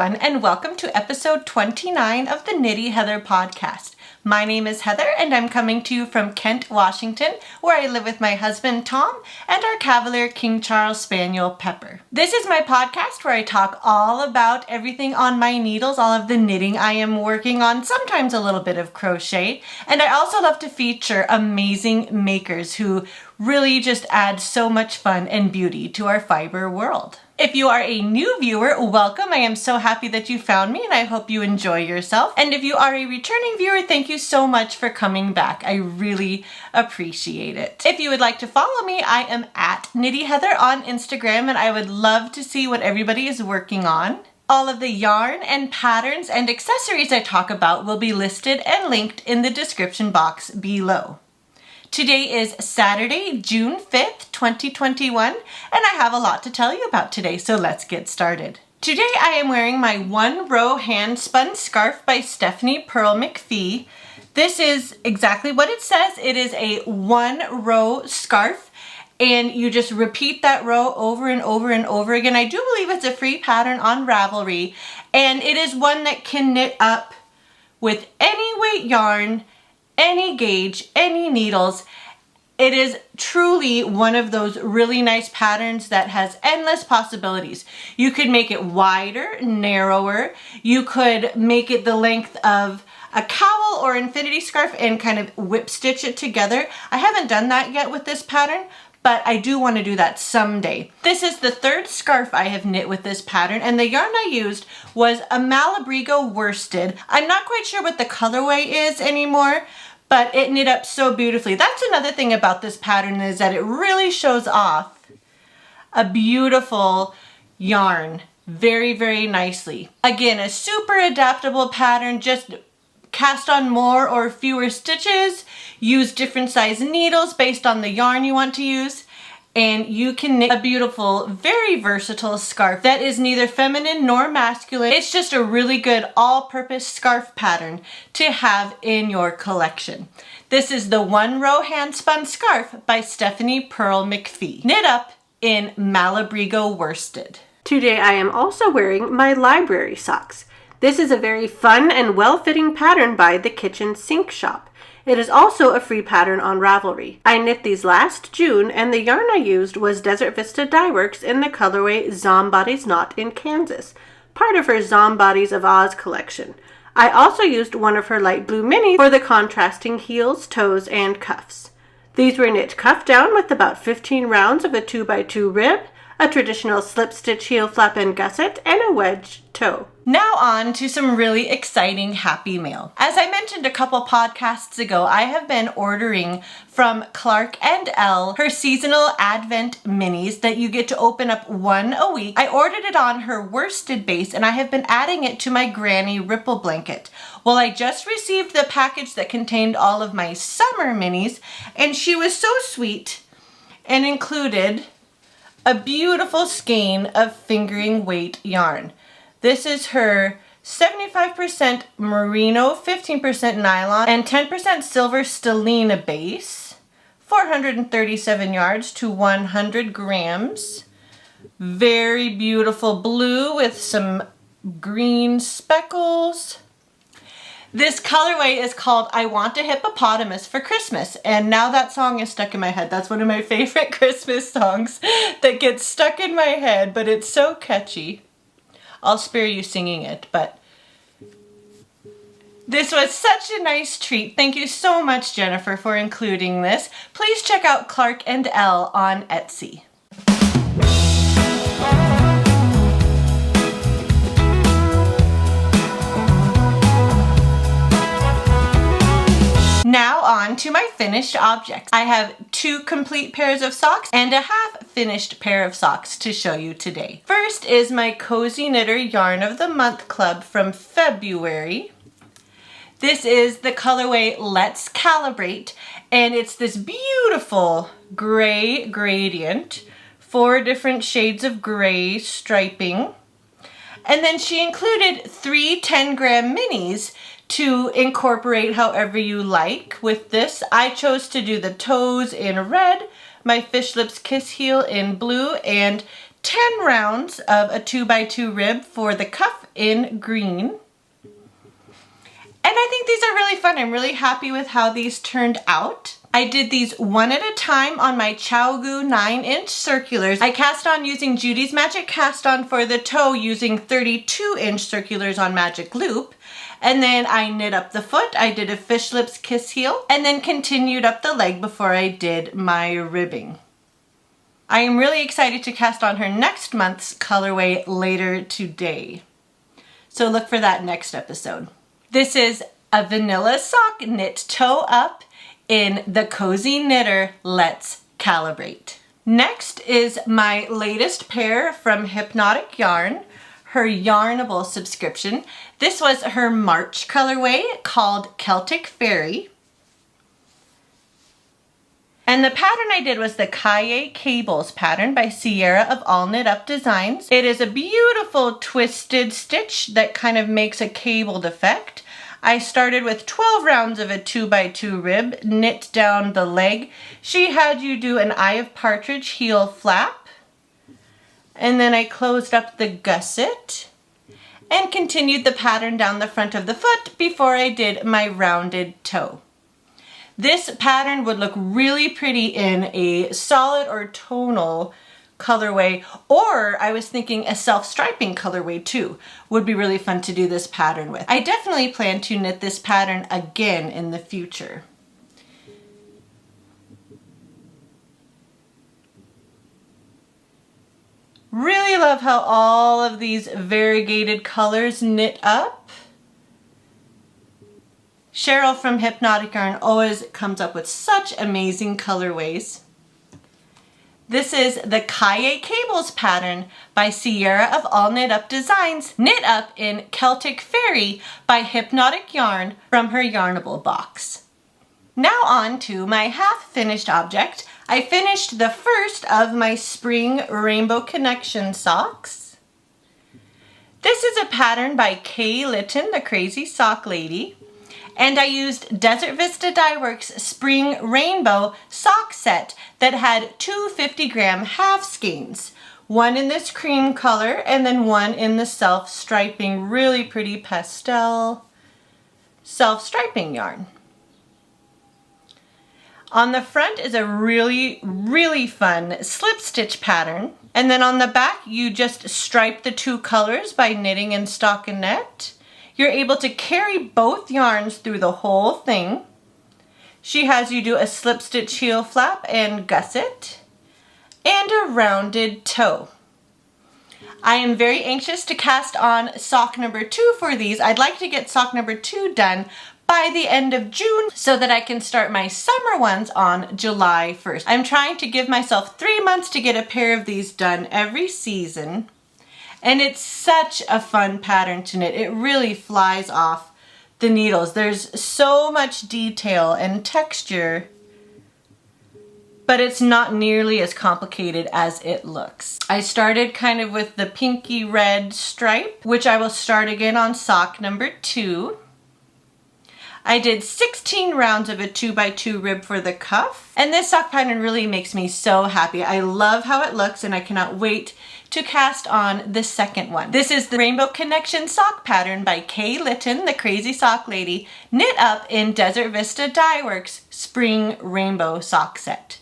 everyone, and welcome to episode 29 of the Knitty Heather podcast. My name is Heather, and I'm coming to you from Kent, Washington, where I live with my husband, Tom, and our Cavalier King Charles Spaniel, Pepper. This is my podcast where I talk all about everything on my needles, all of the knitting I am working on, sometimes a little bit of crochet, and I also love to feature amazing makers who really just add so much fun and beauty to our fiber world. If you are a new viewer, welcome. I am so happy that you found me and I hope you enjoy yourself. And if you are a returning viewer, thank you so much for coming back. I really appreciate it. If you would like to follow me, I am at Knitty Heather on Instagram and I would love to see what everybody is working on. All of the yarn and patterns and accessories I talk about will be listed and linked in the description box below. Today is Saturday, June 5th, 2021, and I have a lot to tell you about today, so let's get started. Today I am wearing my one row hand spun scarf by Stephanie Pearl McPhee. This is exactly what it says. It is a one row scarf, and you just repeat that row over and over and over again. I do believe it's a free pattern on Ravelry, and it is one that can knit up with any weight yarn, any gauge, any needles. It is truly one of those really nice patterns that has endless possibilities. You could make it wider, narrower. You could make it the length of a cowl or infinity scarf and kind of whip stitch it together. I haven't done that yet with this pattern, but I do want to do that someday. This is the third scarf I have knit with this pattern, and the yarn I used was a Malabrigo worsted. I'm not quite sure what the colorway is anymore, but it knit up so beautifully. That's another thing about this pattern, is that it really shows off a beautiful yarn very, very nicely. Again, a super adaptable pattern. Just cast on more or fewer stitches, use different size needles based on the yarn you want to use, and you can knit a beautiful, very versatile scarf that is neither feminine nor masculine. It's just a really good all-purpose scarf pattern to have in your collection. This is the one row hand spun scarf by Stephanie Pearl McPhee, knit up in Malabrigo worsted. Today I am also wearing my library socks. This is a very fun and well-fitting pattern by the Kitchen Sink Shop. It is also a free pattern on Ravelry. I knit these last June, and the yarn I used was Desert Vista Dye Works in the colorway Zombody's Knot in Kansas, part of her Zombodies of Oz collection. I also used one of her light blue minis for the contrasting heels, toes, and cuffs. These were knit cuff down with about 15 rounds of a 2x2 rib, a traditional slip stitch heel flap and gusset, and a wedge toe. Now on to some really exciting happy mail. As I mentioned a couple podcasts ago, I have been ordering from Clark & Elle her seasonal advent minis that you get to open up one a week. I ordered it on her worsted base and I have been adding it to my granny ripple blanket. Well, I just received the package that contained all of my summer minis, and she was so sweet and included a beautiful skein of fingering weight yarn. This is her 75% merino, 15% nylon, and 10% silver stellina base. 437 yards to 100 grams. Very beautiful blue with some green speckles. This colorway is called I Want a Hippopotamus for Christmas, and now that song is stuck in my head. That's one of my favorite Christmas songs that gets stuck in my head, but it's so catchy. I'll spare you singing it, but this was such a nice treat. Thank you so much, Jennifer, for including this. Please check out Clark & Elle on Etsy. Now on to my finished objects. I have 2 complete pairs of socks and a half-finished pair of socks to show you today. First is my Cozy Knitter Yarn of the Month Club from February. This is the colorway Let's Calibrate, and it's this beautiful gray gradient, 4 different shades of gray striping. And then she included 3 10-gram minis to incorporate however you like with this. I chose to do the toes in red, my Fish Lips Kiss heel in blue, and 10 rounds of a 2x2 rib for the cuff in green. And I think these are really fun. I'm really happy with how these turned out. I did these one at a time on my ChiaoGoo 9-inch circulars. I cast on using Judy's Magic Cast On for the toe using 32-inch circulars on Magic Loop. And then I knit up the foot. I did a fish lips kiss heel and then continued up the leg before I did my ribbing. I am really excited to cast on her next month's colorway later today. So look for that next episode. This is a vanilla sock knit toe up in the Cozy Knitter Let's Calibrate. Next is my latest pair from Hypnotic Yarn, her Yarnable subscription. This was her March colorway called Celtic Fairy. And the pattern I did was the Kaye Cables pattern by Sierra of All Knit Up Designs. It is a beautiful twisted stitch that kind of makes a cabled effect. I started with 12 rounds of a 2x2 rib, knit down the leg. She had you do an Eye of Partridge heel flap. And then I closed up the gusset and continued the pattern down the front of the foot before I did my rounded toe. This pattern would look really pretty in a solid or tonal colorway, or I was thinking a self-striping colorway too would be really fun to do this pattern with. I definitely plan to knit this pattern again in the future. Really love how all of these variegated colors knit up. Cheryl from Hypnotic Yarn always comes up with such amazing colorways. This is the Kaye Cables pattern by Sierra of All Knit Up Designs, knit up in Celtic Fairy by Hypnotic Yarn from her Yarnable box. Now on to my half-finished object. I finished the first of my Spring Rainbow Connection socks. This is a pattern by Kay Litton, the Crazy Sock Lady. And I used Desert Vista Dye Works Spring Rainbow sock set that had two 50-gram half skeins. One in this cream color and then one in the self-striping, really pretty pastel self-striping yarn. On the front is a really fun slip stitch pattern. And then on the back, you just stripe the two colors by knitting in stockinette. You're able to carry both yarns through the whole thing. She has you do a slip stitch heel flap and gusset and a rounded toe. I am very anxious to cast on sock number 2 for these. I'd like to get sock number 2 done by the end of June so that I can start my summer ones on July 1st. I'm trying to give myself 3 months to get a pair of these done every season. And it's such a fun pattern to knit. It really flies off the needles. There's so much detail and texture, but it's not nearly as complicated as it looks. I started kind of with the pinky red stripe, which I will start again on sock number 2. I did 16 rounds of a 2x2 rib for the cuff. And this sock pattern really makes me so happy. I love how it looks and I cannot wait to cast on the second one. This is the Rainbow Connection sock pattern by Kay Litton, the Crazy Sock Lady, knit up in Desert Vista Dye Works Spring Rainbow sock set.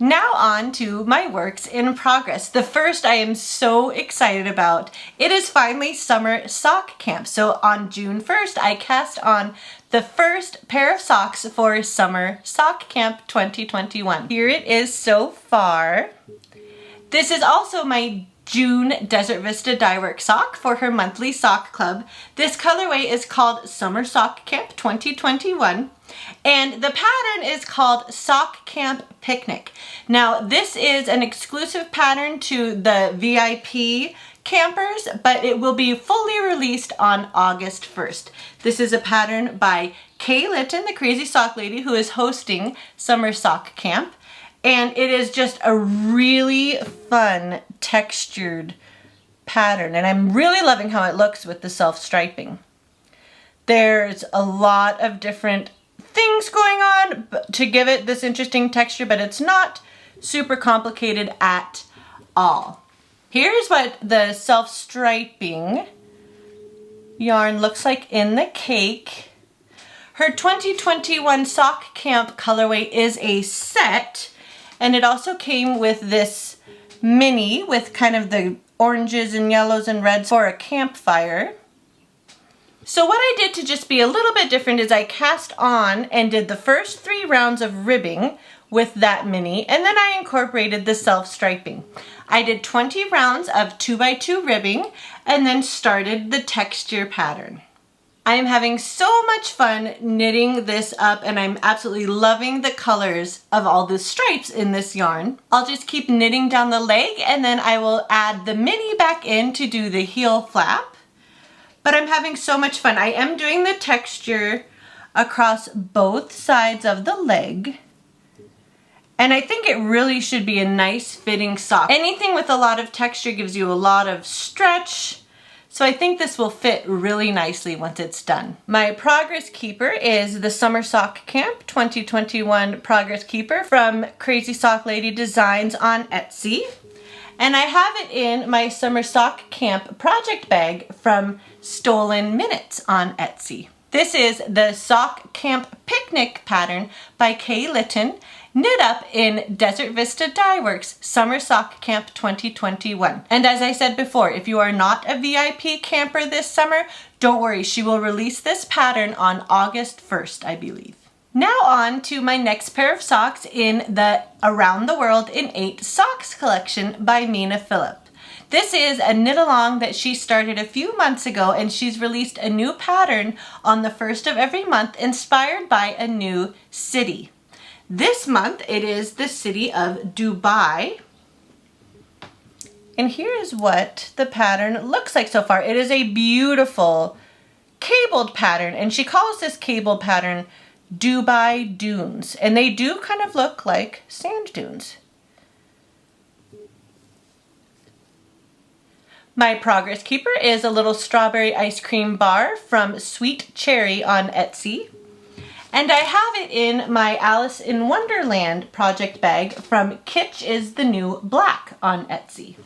Now on to my works in progress. The first I am so excited about. It is finally summer sock camp. So on June 1st, I cast on the first pair of socks for summer sock camp 2021. Here it is so far. This is also my June Desert Vista Dye Work sock for her monthly sock club. This colorway is called Summer Sock Camp 2021. And the pattern is called Sock Camp Picnic. Now this is an exclusive pattern to the VIP campers, but it will be fully released on August 1st. This is a pattern by Kay Litton, the Crazy Sock Lady, who is hosting Summer Sock Camp. And it is just a really fun textured pattern. And I'm really loving how it looks with the self-striping. There's a lot of different things going on to give it this interesting texture, but it's not super complicated at all. Here's what the self-striping yarn looks like in the cake. Her 2021 Sock Camp colorway is a set, and it also came with this mini with kind of the oranges and yellows and reds for a campfire. So what I did to just be a little bit different is I cast on and did the first 3 rounds of ribbing with that mini, and then I incorporated the self-striping. I did 20 rounds of 2x2 ribbing and then started the texture pattern. I am having so much fun knitting this up, and I'm absolutely loving the colors of all the stripes in this yarn. I'll just keep knitting down the leg, and then I will add the mini back in to do the heel flap. But I'm having so much fun. I am doing the texture across both sides of the leg. And I think it really should be a nice fitting sock. Anything with a lot of texture gives you a lot of stretch. So I think this will fit really nicely once it's done. My Progress Keeper is the Summer Sock Camp 2021 Progress Keeper from Crazy Sock Lady Designs on Etsy. And I have it in my Summer Sock Camp project bag from Stolen Minutes on Etsy. This is the Sock Camp Picnic pattern by Kay Litton, knit up in Desert Vista Dye Works Summer Sock Camp 2021. And as I said before, if you are not a VIP camper this summer, don't worry, she will release this pattern on August 1st, I believe. Now on to my next pair of socks in the Around the World in 8 Socks collection by Mina Phillip. This is a knit along that she started a few months ago, and she's released a new pattern on the first of every month inspired by a new city. This month it is the city of Dubai. And here is what the pattern looks like so far. It is a beautiful cabled pattern, and she calls this cable pattern Dubai Dunes, and they do kind of look like sand dunes. My Progress Keeper is a little strawberry ice cream bar from Sweet Cherry on Etsy. And I have it in my Alice in Wonderland project bag from Kitsch is the New Black on Etsy.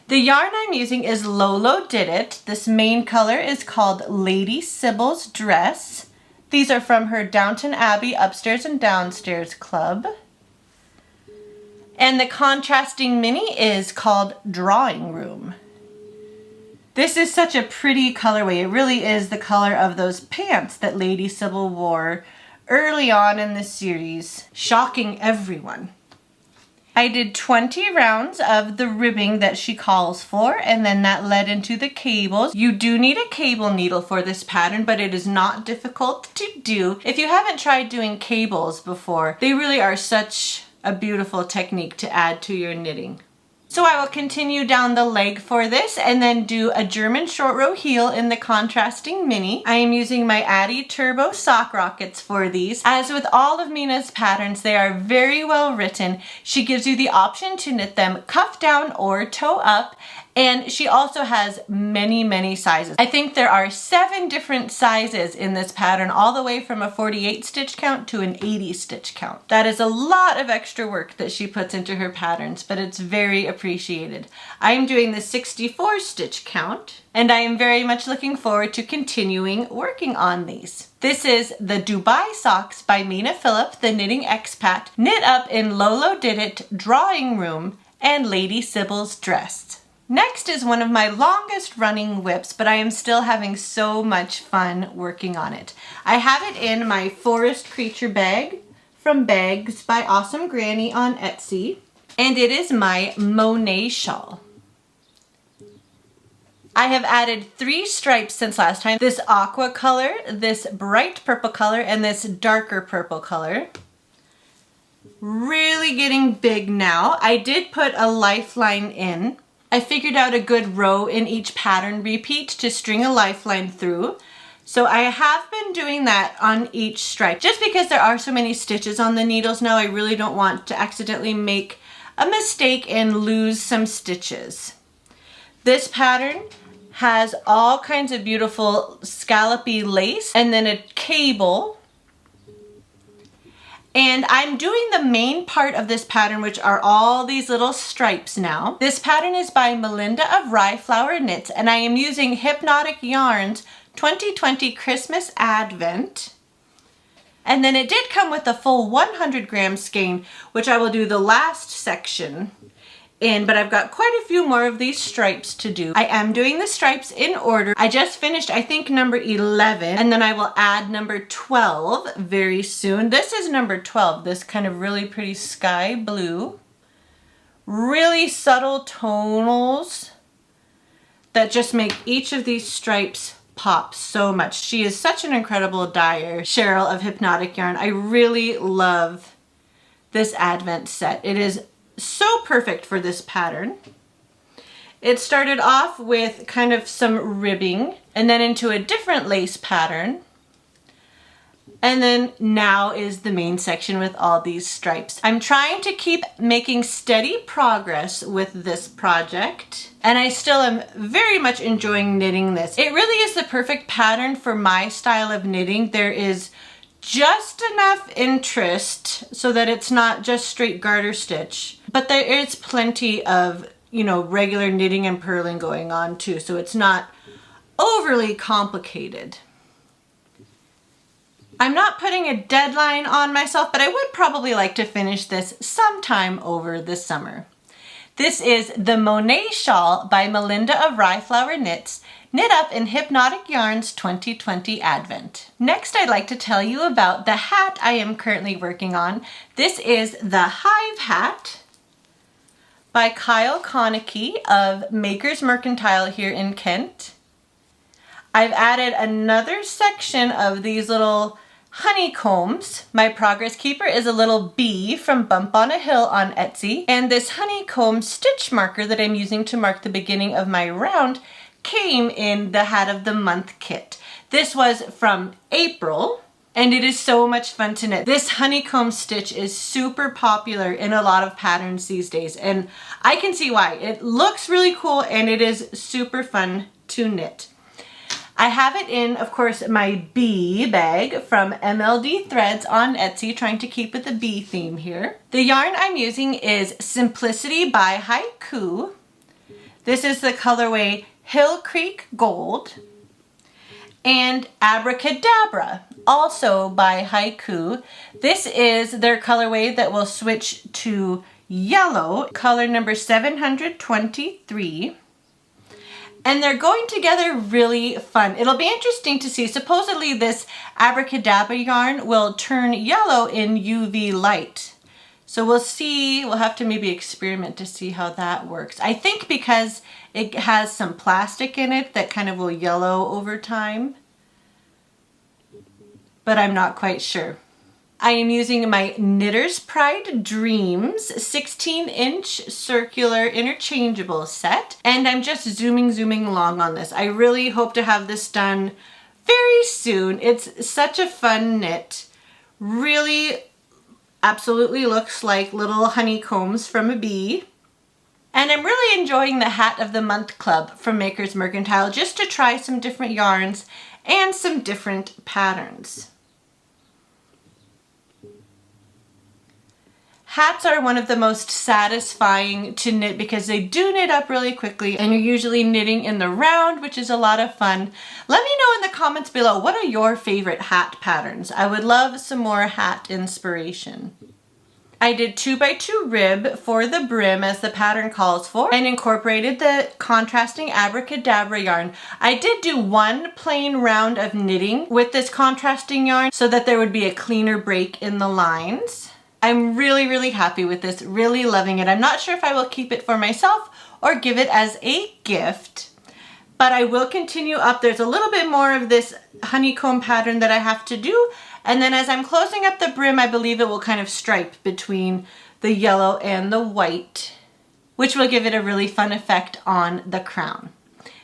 The yarn I'm using is Lolo Did It. This main color is called Lady Sybil's Dress. These are from her Downton Abbey Upstairs and Downstairs Club. And the contrasting mini is called Drawing Room. This is such a pretty colorway. It really is the color of those pants that Lady Sybil wore early on in the series, shocking everyone. I did 20 rounds of the ribbing that she calls for, and then that led into the cables. You do need a cable needle for this pattern, but it is not difficult to do. If you haven't tried doing cables before, they really are such a beautiful technique to add to your knitting. So I will continue down the leg for this and then do a German short row heel in the contrasting mini. I am using my Addi Turbo Sock Rockets for these. As with all of Mina's patterns, they are very well written. She gives you the option to knit them cuff down or toe up, and she also has many sizes. I think there are 7 different sizes in this pattern, all the way from a 48 stitch count to an 80 stitch count. That is a lot of extra work that she puts into her patterns, but it's very appreciated. I am doing the 64 stitch count, and I am very much looking forward to continuing working on these. This is the Dubai Socks by Mina Phillip, the Knitting Expat, knit up in Lolo Did It, Drawing Room, and Lady Sybil's Dress. Next is one of my longest running whips, but I am still having so much fun working on it. I have it in my Forest Creature bag from Bags by Awesome Granny on Etsy, and it is my Monet Shawl. I have added 3 stripes since last time. This aqua color, this bright purple color, and this darker purple color. Really getting big now. I did put a lifeline in. I figured out a good row in each pattern repeat to string a lifeline through. So I have been doing that on each stripe. Just because there are so many stitches on the needles now, I really don't want to accidentally make a mistake and lose some stitches. This pattern has all kinds of beautiful scallopy lace and then a cable. And I'm doing the main part of this pattern, which are all these little stripes now. This pattern is by Melinda of Rye Flower Knits, and I am using Hypnotic Yarns 2020 Christmas Advent. And then it did come with a full 100 gram skein, which I will do the last section in, but I've got quite a few more of these stripes to do. I am doing the stripes in order. I just finished, I think, number 11, and then I will add number 12 very soon. This is number 12, this kind of really pretty sky blue. Really subtle tonals that just make each of these stripes pop so much. She is such an incredible dyer, Cheryl of Hypnotic Yarn. I really love this Advent set. It is so perfect for this pattern. It started off with kind of some ribbing and then into a different lace pattern. And then now is the main section with all these stripes. I'm trying to keep making steady progress with this project, and I still am very much enjoying knitting this. It really is the perfect pattern for my style of knitting. There is just enough interest so that it's not just straight garter stitch, but there is plenty of, you know, regular knitting and purling going on too, so it's not overly complicated. I'm not putting a deadline on myself, but I would probably like to finish this sometime over the summer. This is the Monet Shawl by Melinda of Rye Flower Knits, knit up in Hypnotic Yarns 2020 Advent. Next, I'd like to tell you about the hat I am currently working on. This is the Hive Hat by ChiaoGoo of Maker's Mercantile here in Kent. I've added another section of these little honeycombs. My progress keeper is a little bee from Bump on a Hill on Etsy, and this honeycomb stitch marker that I'm using to mark the beginning of my round came in the Hat of the Month kit. This was from April, and it is so much fun to knit. This honeycomb stitch is super popular in a lot of patterns these days, and I can see why. It looks really cool and it is super fun to knit. I have it in, of course, my bee bag from MLD Threads on Etsy, trying to keep with the bee theme here. The yarn I'm using is Simplicity by Haiku. This is the colorway Hill Creek Gold, and Abracadabra, also by Haiku. This is their colorway that will switch to yellow, color number 723. And they're going together really fun. It'll be interesting to see. Supposedly this Abracadabra yarn will turn yellow in UV light. So we'll see, we'll have to maybe experiment to see how that works. I think because it has some plastic in it that kind of will yellow over time, but I'm not quite sure. I am using my Knitter's Pride Dreams 16-inch circular interchangeable set, and I'm just zooming along on this. I really hope to have this done very soon. It's such a fun knit. Really absolutely looks like little honeycombs from a bee. And I'm really enjoying the Hat of the Month Club from Maker's Mercantile, just to try some different yarns and some different patterns. Hats are one of the most satisfying to knit because they do knit up really quickly, and you're usually knitting in the round, which is a lot of fun. Let me know in the comments below, what are your favorite hat patterns? I would love some more hat inspiration. I did 2x2 rib for the brim as the pattern calls for, and incorporated the contrasting Abracadabra yarn. I did do one plain round of knitting with this contrasting yarn so that there would be a cleaner break in the lines. I'm really happy with this, really loving it. I'm not sure if I will keep it for myself or give it as a gift, but I will continue up. There's a little bit more of this honeycomb pattern that I have to do, and then as I'm closing up the brim, I believe it will kind of stripe between the yellow and the white, which will give it a really fun effect on the crown.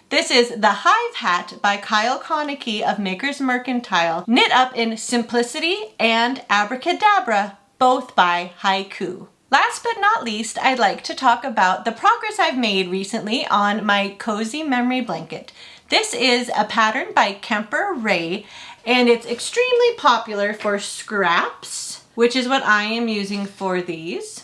This is the Hive Hat by ChiaoGoo of Maker's Mercantile, knit up in Simplicity and Abracadabra, both by Haiku. Last but not least, I'd like to talk about the progress I've made recently on my cozy memory blanket. This is a pattern by ChiaoGoo, and it's extremely popular for scraps, which is what I am using for these.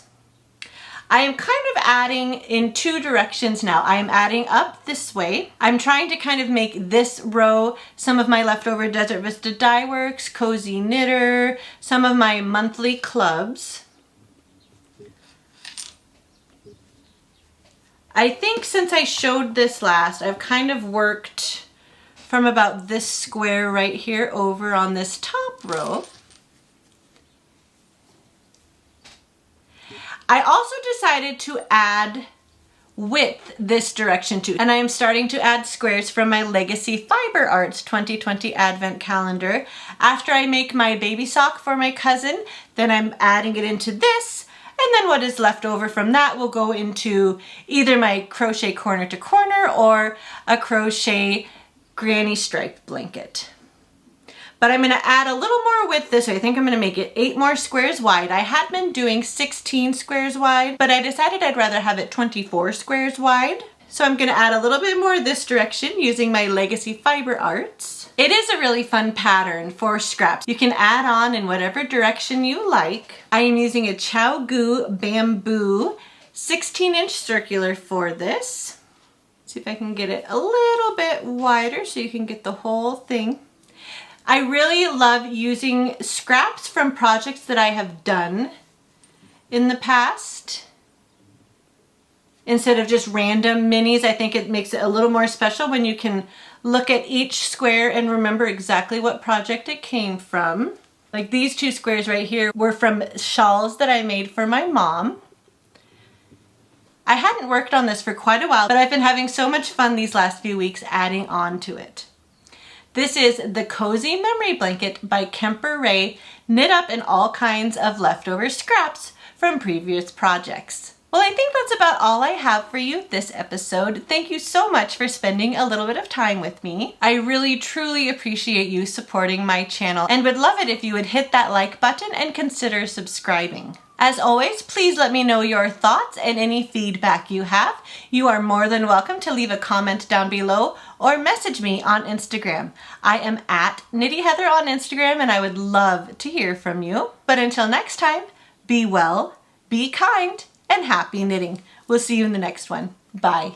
I am kind of adding in two directions now. I am adding up this way. I'm trying to kind of make this row some of my leftover Desert Vista Dye Works, Cozy Knitter, some of my monthly clubs. I think since I showed this last, I've kind of worked from about this square right here over on this top row. I also decided to add width this direction too, and I am starting to add squares from my Legacy Fiber Arts 2020 Advent Calendar. After I make my baby sock for my cousin, then I'm adding it into this, and then what is left over from that will go into either my crochet corner to corner or a crochet granny stripe blanket. But I'm going to add a little more width this way. I think I'm going to make it 8 more squares wide. I had been doing 16 squares wide, but I decided I'd rather have it 24 squares wide. So I'm going to add a little bit more this direction using my Legacy Fiber Arts. It is a really fun pattern for scraps. You can add on in whatever direction you like. I am using a ChiaoGoo bamboo 16-inch circular for this. See if I can get it a little bit wider so you can get the whole thing. I really love using scraps from projects that I have done in the past instead of just random minis. I think it makes it a little more special when you can look at each square and remember exactly what project it came from. Like these two squares right here were from shawls that I made for my mom. I hadn't worked on this for quite a while, but I've been having so much fun these last few weeks adding on to it. This is the Cozy Memory Blanket by ChiaoGoo, knit up in all kinds of leftover scraps from previous projects. Well, I think that's about all I have for you this episode. Thank you so much for spending a little bit of time with me. I really, truly appreciate you supporting my channel and would love it if you would hit that like button and consider subscribing. As always, please let me know your thoughts and any feedback you have. You are more than welcome to leave a comment down below or message me on Instagram. I am at KnittyHeather on Instagram and I would love to hear from you. But until next time, be well, be kind, and happy knitting. We'll see you in the next one. Bye.